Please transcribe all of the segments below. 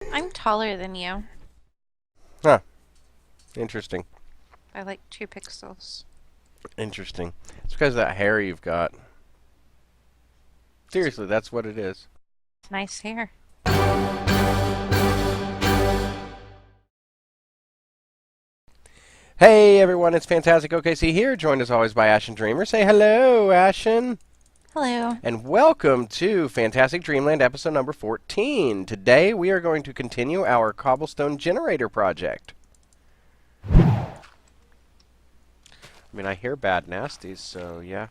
I'm taller than you Huh. Interesting. by like 2 pixels. Interesting. It's because of that hair you've got. Seriously, that's what it is. Nice hair. Hey everyone, it's Fantastic OKC here, joined as always by Ashen Dreamer. Say hello, Ashen. Hello. And welcome to Fantastic Dreamland episode number 14. Today we are going to continue our cobblestone generator project. I mean, I hear bad nasties, so yeah.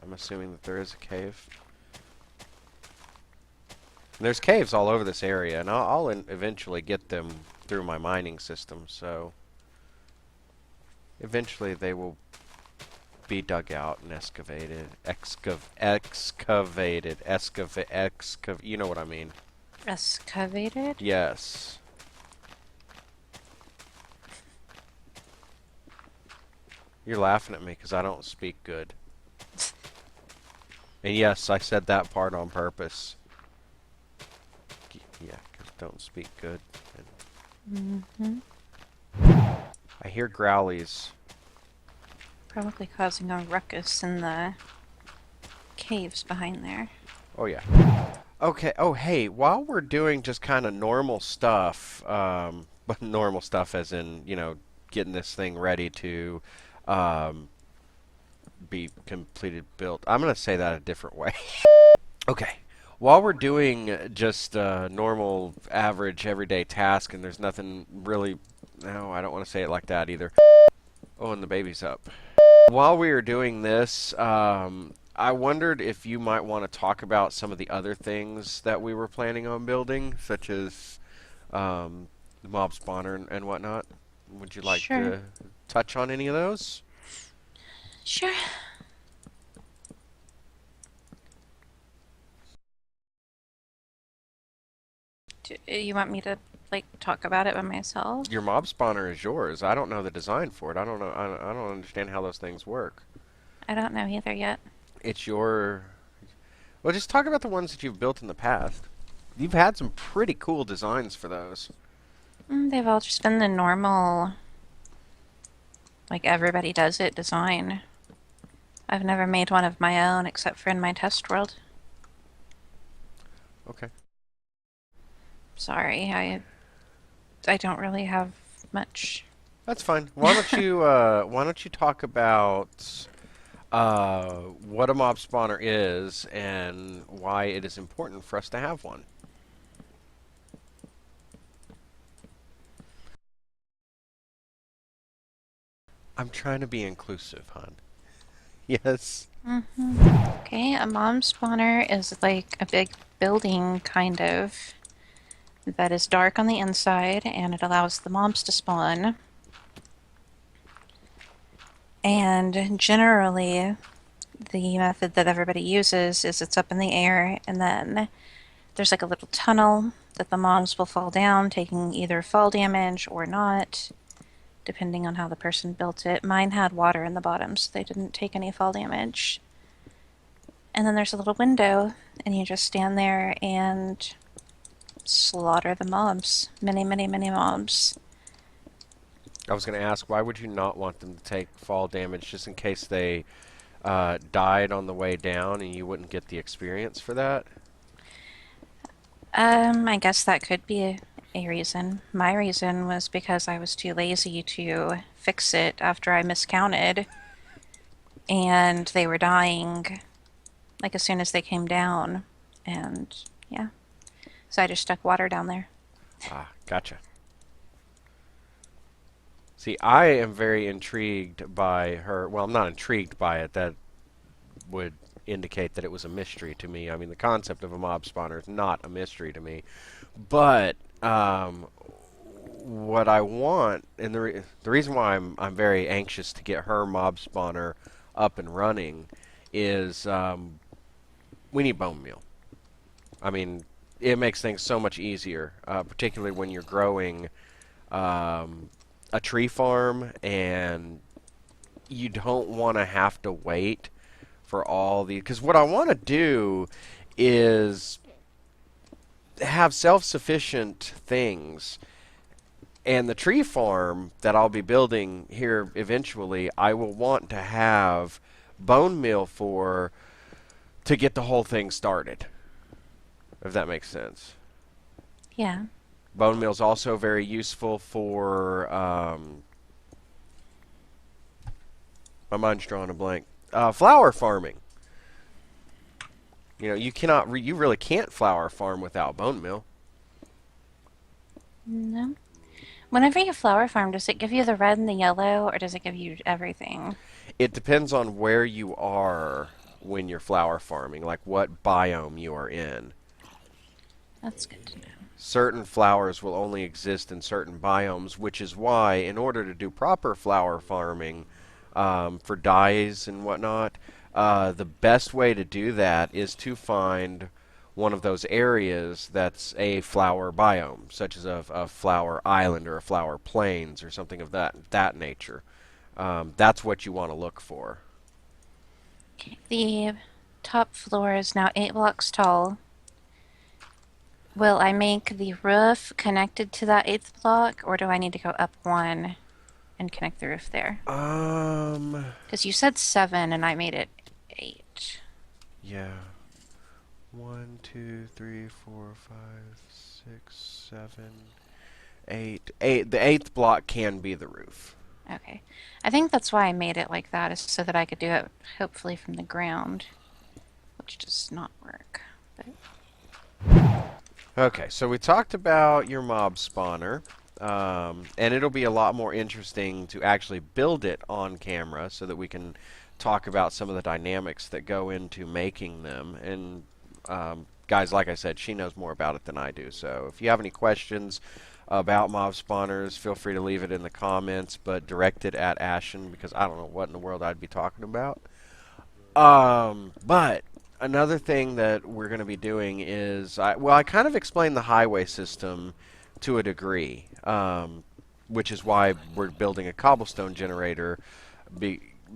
I'm assuming that there is a cave. There's caves all over this area, and I'll eventually get them through my mining system, so eventually they will be dug out and excavated, you know what I mean. Excavated? Yes. You're laughing at me because I don't speak good. And yes, I said that part on purpose. Yeah, 'cause I don't speak good. Mm-hmm. I hear growlies. Probably causing a ruckus in the caves behind there. Oh yeah. Okay. Oh hey, while we're doing just kind of normal stuff, but normal stuff as in getting this thing ready to um, be completed built. I'm gonna say that a different way. Okay. While we're doing just normal, average, everyday task, and there's nothing really. No, I don't want to say it like that either. Oh, and the baby's up. While we are doing this, I wondered if you might want to talk about some of the other things that we were planning on building, such as the mob spawner and whatnot. Would you like Sure. to touch on any of those? Sure. You want me to, like, talk about it by myself? Your mob spawner is yours. I don't know the design for it. I don't know. I don't understand how those things work. I don't know either yet. It's your. Well, just talk about the ones that you've built in the past. You've had some pretty cool designs for those. They've all just been the normal, like, everybody does it design. I've never made one of my own except for in my test world. Okay. Sorry, I don't really have much. That's fine. Why don't you talk about what a mob spawner is and why it is important for us to have one? I'm trying to be inclusive, hon. Yes. Okay, a mom spawner is like a big building, kind of, that is dark on the inside, and it allows the mobs to spawn. And generally, the method that everybody uses is it's up in the air, and then there's like a little tunnel that the mobs will fall down, taking either fall damage or not, depending on how the person built it. Mine had water in the bottom, so they didn't take any fall damage. And then there's a little window, and you just stand there and slaughter the mobs. Many, many, many mobs. I was going to ask, why would you not want them to take fall damage just in case they died on the way down and you wouldn't get the experience for that? I guess that could be a reason. My reason was because I was too lazy to fix it after I miscounted, and they were dying like as soon as they came down. And yeah, so I just stuck water down there. Ah, gotcha. See, I am very intrigued by her. Well, I'm not intrigued by it. That would indicate that it was a mystery to me. I mean, the concept of a mob spawner is not a mystery to me. But what I want, and the reason why I'm very anxious to get her mob spawner up and running, is we need bone meal. I mean, it makes things so much easier, particularly when you're growing a tree farm and you don't want to have to wait for all the. Because what I want to do is have self-sufficient things. And the tree farm that I'll be building here eventually, I will want to have bone meal for to get the whole thing started, if that makes sense. Yeah. Bone meal is also very useful for my mind's drawing a blank. Flower farming. You know, you really can't flower farm without bone meal. No. Whenever you flower farm, does it give you the red and the yellow, or does it give you everything? It depends on where you are when you're flower farming, like what biome you are in. That's good to know. Certain flowers will only exist in certain biomes, which is why, in order to do proper flower farming for dyes and whatnot, the best way to do that is to find one of those areas that's a flower biome, such as a flower island or a flower plains or something of that nature. That's what you want to look for. The top floor is now 8 blocks tall. Will I make the roof connected to that eighth block, or do I need to go up one and connect the roof there? Um, Because you said 7 and I made it 8. yeah. 1, 2, 3, 4, 5, 6, 7, 8. The eighth block can be the roof. Okay. I think that's why I made it like that, is so that I could do it hopefully from the ground, which does not work. But Okay, so we talked about your mob spawner, and it'll be a lot more interesting to actually build it on camera so that we can talk about some of the dynamics that go into making them. And guys, like I said, she knows more about it than I do. So if you have any questions about mob spawners, feel free to leave it in the comments, but direct it at Ashen because I don't know what in the world I'd be talking about. But another thing that we're going to be doing is, I kind of explained the highway system to a degree, which is why we're building a cobblestone generator,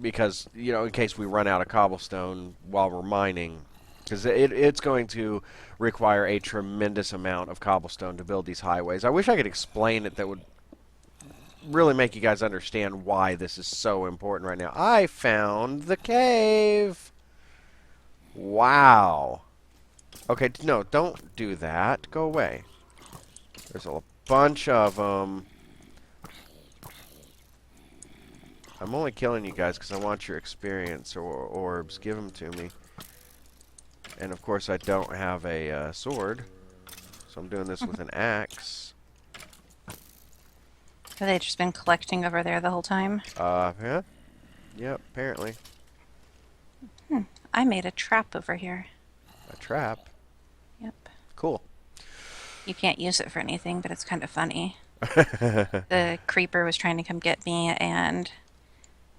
because, you know, in case we run out of cobblestone while we're mining, because it's going to require a tremendous amount of cobblestone to build these highways. I wish I could explain it that would really make you guys understand why this is so important right now. I found the cave. Wow. Okay, no, don't do that. Go away. There's a bunch of them. I'm only killing you guys because I want your experience or orbs. Give them to me. And of course, I don't have a sword, so I'm doing this with an axe. have they just been collecting over there the whole time? Yeah. Yep, apparently. I made a trap over here. A trap. Yep. Cool. You can't use it for anything, but it's kind of funny. The creeper was trying to come get me, and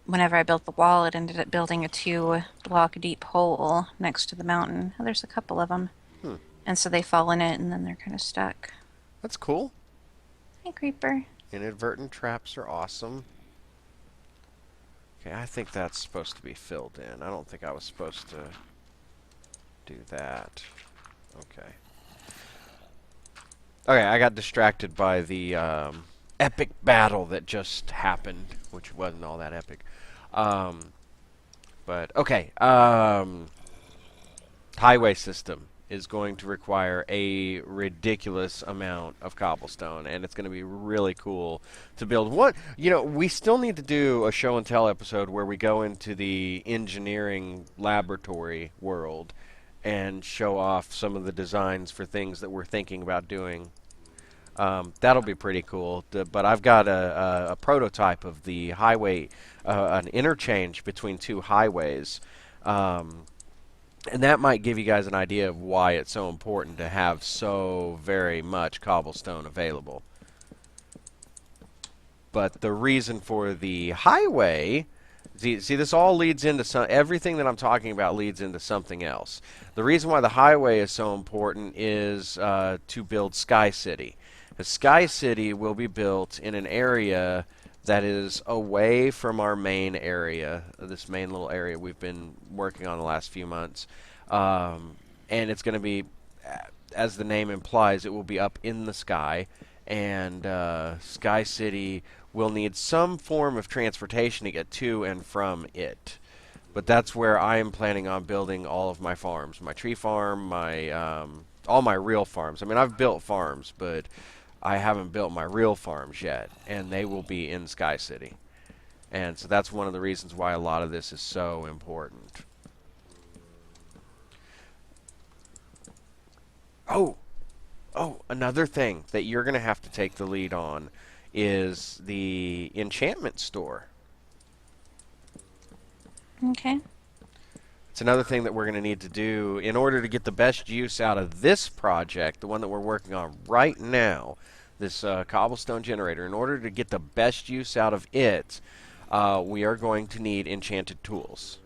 whenever I built the wall, it ended up building a 2 block deep hole next to the mountain. Oh, there's a couple of them. Hmm. And so they fall in it, and then they're kind of stuck. That's cool. Hey, creeper. Inadvertent traps are awesome. Okay, I think that's supposed to be filled in. I don't think I was supposed to do that. Okay. Okay, I got distracted by the epic battle that just happened, which wasn't all that epic. But, okay. Highway system is going to require a ridiculous amount of cobblestone, and it's going to be really cool to build one. You know, we still need to do a show and tell episode where we go into the engineering laboratory world and show off some of the designs for things that we're thinking about doing. That'll be pretty cool. But I've got a prototype of the highway, an interchange between 2 highways. And that might give you guys an idea of why it's so important to have so very much cobblestone available. But the reason for the highway, see, this all leads into everything that I'm talking about leads into something else. The reason why the highway is so important is to build Sky City. The Sky City will be built in an area that is away from our main area, this main little area we've been working on the last few months. And it's going to be as the name implies, it will be up in the sky, and Sky City will need some form of transportation to get to and from it. But that's where I am planning on building all of my farms, my tree farm, my all my real farms. I mean, I've built farms, but I haven't built my real farms yet, and they will be in Sky City. And so that's one of the reasons why a lot of this is so important. Oh, another thing that you're going to have to take the lead on is the enchantment store. Okay. It's another thing that we're going to need to do in order to get the best use out of this project, the one that we're working on right now, this cobblestone generator. In order to get the best use out of it, we are going to need enchanted tools.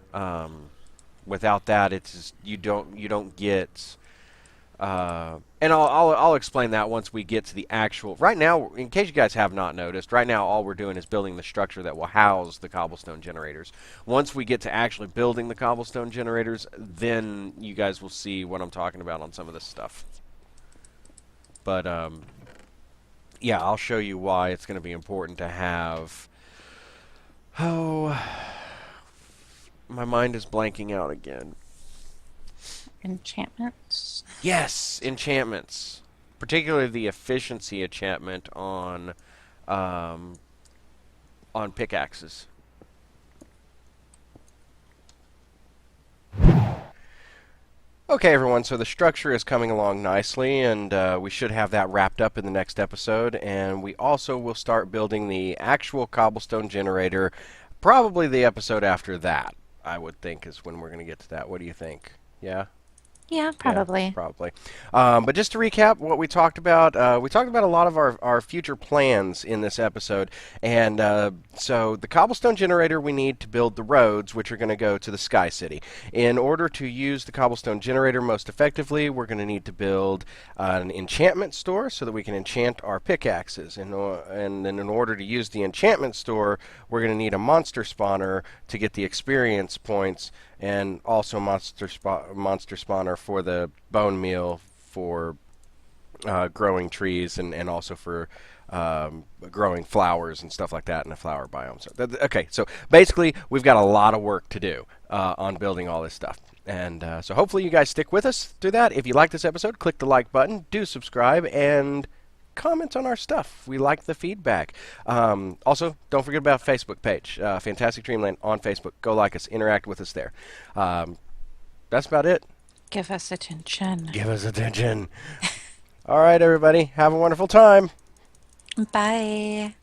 Without that, it's you don't get. And I'll explain that once we get to the actual. Right now, in case you guys have not noticed, right now all we're doing is building the structure that will house the cobblestone generators. Once we get to actually building the cobblestone generators, then you guys will see what I'm talking about on some of this stuff. But yeah, I'll show you why it's going to be important to have. Oh, my mind is blanking out again. Enchantments. Yes, enchantments, particularly the efficiency enchantment um, on pickaxes. Okay, everyone. So the structure is coming along nicely, and we should have that wrapped up in the next episode. And we also will start building the actual cobblestone generator, probably the episode after that. I would think is when we're going to get to that. What do you think? Yeah. Yeah, Yeah, probably. probably. But just to recap what we talked about a lot of our future plans in this episode. And so the cobblestone generator we need to build the roads, which are going to go to the Sky City. In order to use the cobblestone generator most effectively, we're going to need to build an enchantment store so that we can enchant our pickaxes. And then in order to use the enchantment store, we're going to need a monster spawner to get the experience points, and also monster spawner for the bone meal for growing trees, and also for growing flowers and stuff like that in the flower biome. Okay, so basically we've got a lot of work to do on building all this stuff. And so hopefully you guys stick with us through that. If you like this episode, click the like button, do subscribe, and comment on our stuff. We like the feedback. Also, don't forget about Facebook page, Fantastic Dreamland on Facebook. Go like us, interact with us there. That's about it. Give us attention. Give us attention. All right, everybody. Have a wonderful time. Bye.